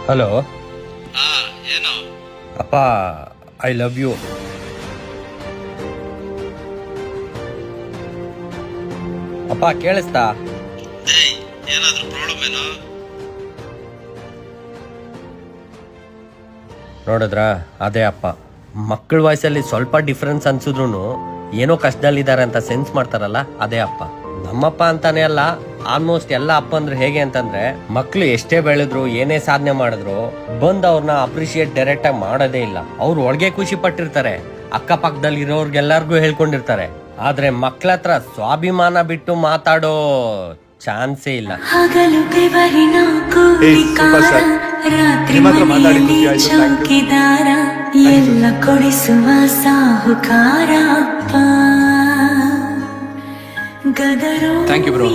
Hello ಏನು ಅಪ್ಪ, I love you. ಅಪ್ಪ ಕೇಳಿಸ್ತಾ? ಏನಾದ್ರೂ ಪ್ರಾಬ್ಲಮ್ ಏನೋ? ನೋಡಿದ್ರ, ಅದೇ ಅಪ್ಪ. ಮಕ್ಕಳ ವಯಸ್ಸಲ್ಲಿ ಸ್ವಲ್ಪ ಡಿಫ್ರೆನ್ಸ್ ಅನ್ಸಿದ್ರು ಏನೋ ಕಷ್ಟದಲ್ಲಿದ್ದಾರೆ ಅಂತ ಸೆನ್ಸ್ ಮಾಡ್ತಾರಲ್ಲ, ಅದೇ ಅಪ್ಪ. ನಮ್ಮಪ್ಪ ಅಂತಾನೆ ಅಲ್ಲ, ಆಲ್ಮೋಸ್ಟ್ ಎಲ್ಲ ಅಪ್ಪ ಅಂದ್ರೆ ಹೇಗೆ ಅಂತಂದ್ರೆ, ಮಕ್ಳು ಎಷ್ಟೇ ಬೆಳೆದ್ರು ಏನೇ ಸಾಧನೆ ಮಾಡಿದ್ರು ಬಂದ್ ಅವ್ರನ್ನ ಅಪ್ರಿಶಿಯೇಟ್ ಡೈರೆಕ್ಟ್ ಆಗಿ ಮಾಡೋದೇ ಇಲ್ಲ. ಅವ್ರು ಒಳಗೆ ಖುಷಿ ಪಟ್ಟಿರ್ತಾರೆ, ಅಕ್ಕಪಕ್ಕದಲ್ಲಿ ಇರೋರ್ಗೆಲ್ಲರಿಗೂ ಹೇಳ್ಕೊಂಡಿರ್ತಾರೆ. ಆದ್ರೆ ಮಕ್ಳ ಹತ್ರ ಸ್ವಾಭಿಮಾನ ಬಿಟ್ಟು ಮಾತಾಡೋ ಚಾನ್ಸೇ ಇಲ್ಲ. ಚೌಕಿದಾರ ಎಲ್ಲ ಕೊಡಿಸುವ ಸಾಹುಕಾರ ಗದರು. Thank you bro.